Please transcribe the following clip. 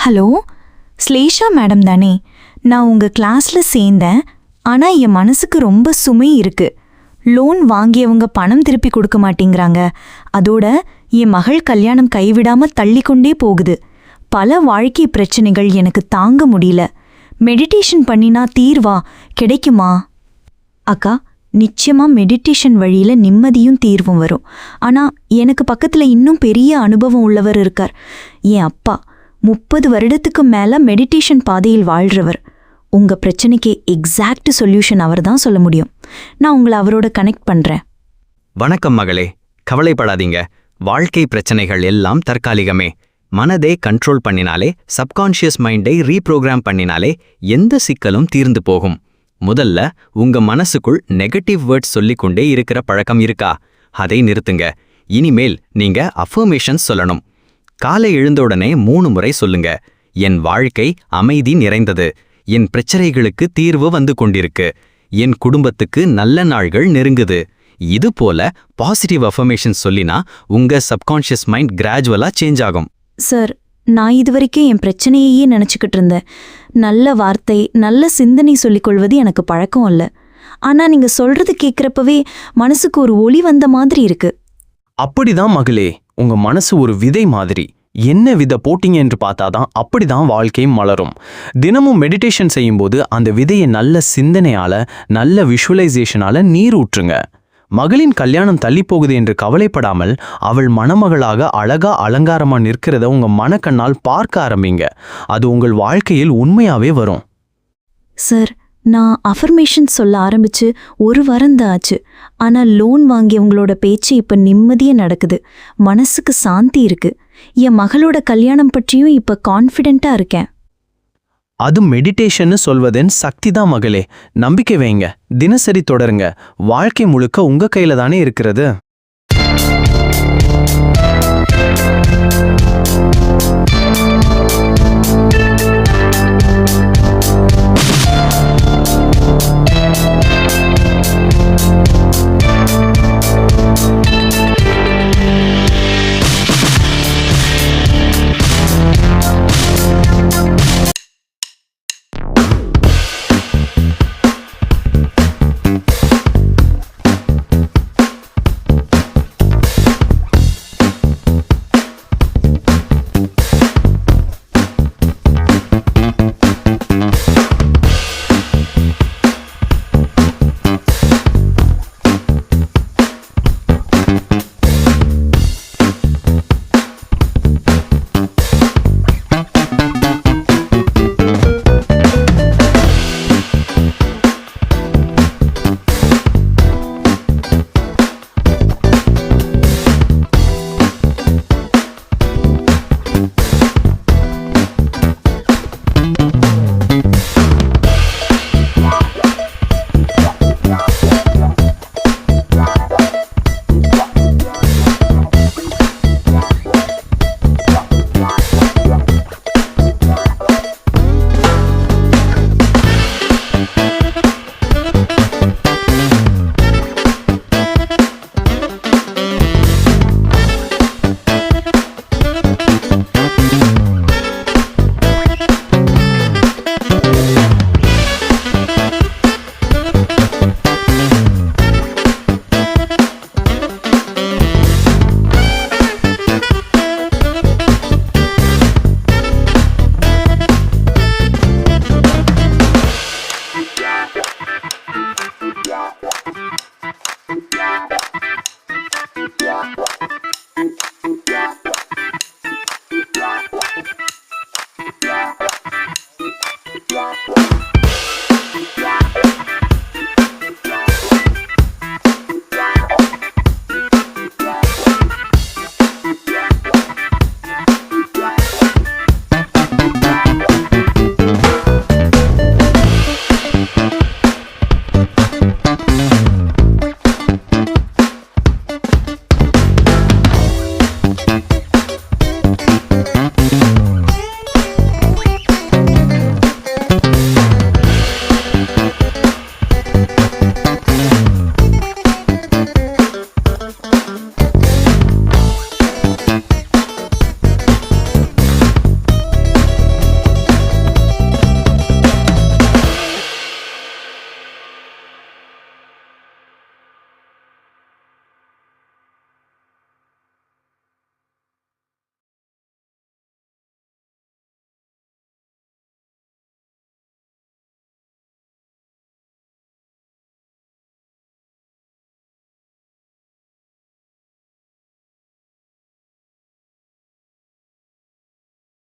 Hello, ஸ்லேஷா madam தானே? நான் உங்க கிளாஸ்ல சேர்ந்தேன். ஆனா என் மனசுக்கு ரொம்ப சுமை இருக்கு. லோன் வாங்கியவங்க பணம் திருப்பி கொடுக்க மாட்டேங்கிறாங்க. அதோட என் மகள் கல்யாணம் கைவிடாம தள்ளிக்கொண்டே போகுது. பல வாழ்க்கை பிரச்சனைகள் எனக்கு தாங்க முடியல. மெடிடேஷன் பண்ணினா தீர்வா கிடைக்குமா? அக்கா, நிச்சயமா மெடிடேஷன் வழியில நிம்மதியும் தீர்வும் வரும். ஆனா எனக்கு பக்கத்துல இன்னும் பெரிய அனுபவம் உள்ளவர் இருக்கார். என் அப்பா 30 வருடத்துக்கு மேல மெடிடேஷன் பாதையில் வாழ்றவர். உங்க பிரச்சனைக்கு எக்ஸாக்ட் சொல்யூஷன் அவர் தான் சொல்ல முடியும். நான் உங்களை அவரோட கனெக்ட் பண்றேன். வணக்கம் மகளே, கவலைப்படாதீங்க. வாழ்க்கை பிரச்சனைகள் எல்லாம் தற்காலிகமே. மனதை கண்ட்ரோல் பண்ணினாலே, சப்கான்ஷியஸ் மைண்டை ரீப்ரோக்ராம் பண்ணினாலே எந்த சிக்கலும் தீர்ந்து போகும். முதல்ல உங்க மனசுக்குள் நெகட்டிவ் வேர்ட்ஸ் சொல்லிக்கொண்டே இருக்கிற பழக்கம் இருக்கா? அதை நிறுத்துங்க. இனிமேல் நீங்க அஃபர்மேஷன்ஸ் சொல்லணும். காலை எழுந்தவுடனே 3 முறை சொல்லுங்க. என் வாழ்க்கை அமைதி நிறைந்தது. என் பிரச்சனைகளுக்கு தீர்வு வந்து கொண்டிருக்கு. என் குடும்பத்துக்கு நல்ல நாள்கள் நெருங்குது. இது போல பாசிட்டிவ் அஃபர்மேஷன் சொல்லினா உங்க சப்கான்ஷியஸ் மைண்ட் கிராஜுவலா சேஞ்ச் ஆகும். சார், நான் இதுவரைக்கும் என் பிரச்சனையையே நினச்சிக்கிட்டு இருந்தேன். நல்ல வார்த்தை, நல்ல சிந்தனை சொல்லிக்கொள்வது எனக்கு பழக்கம் இல்லை. ஆனா நீங்க சொல்றது கேட்குறப்பவே மனசுக்கு ஒரு ஒளி வந்த மாதிரி இருக்கு. அப்படிதான் மகளே, உங்க மனசு ஒரு விதை மாதிரி. என்ன விதை போட்டீங்க என்று பார்த்தாதான் அப்படிதான் வாழ்க்கையும் மலரும். தினமும் மெடிடேஷன் செய்யும்போது அந்த விதையை நல்ல சிந்தனையால, நல்ல விஷுவலைசேஷனால நீர் ஊற்றுங்க. மகளின் கல்யாணம் தள்ளி போகுது என்று கவலைப்படாமல் அவள் மணமகளாக அழகா அலங்காரமா நிற்கிறத உங்க மனக்கண்ணால் பார்க்க ஆரம்பிங்க. அது உங்கள் வாழ்க்கையில் உண்மையாவே வரும். சார், நான் அஃபர்மேஷன் சொல்ல ஆரம்பிச்சு 1 வாரம் தான் ஆச்சு. ஆனா லோன் வாங்கியவங்களோட பேச்சு இப்ப நிம்மதியா நடக்குது. மனசுக்கு சாந்தி இருக்கு. என் மகளோட கல்யாணம் பற்றியும் இப்ப கான்ஃபிடென்ட்டா இருக்கேன். அது மெடிடேஷன்னு சொல்வதன் சக்தி தான் மகளே. நம்பிக்கை வைங்க, தினசரி தொடருங்க. வாழ்க்கை முழுக்க உங்க கையில தானே இருக்கிறது.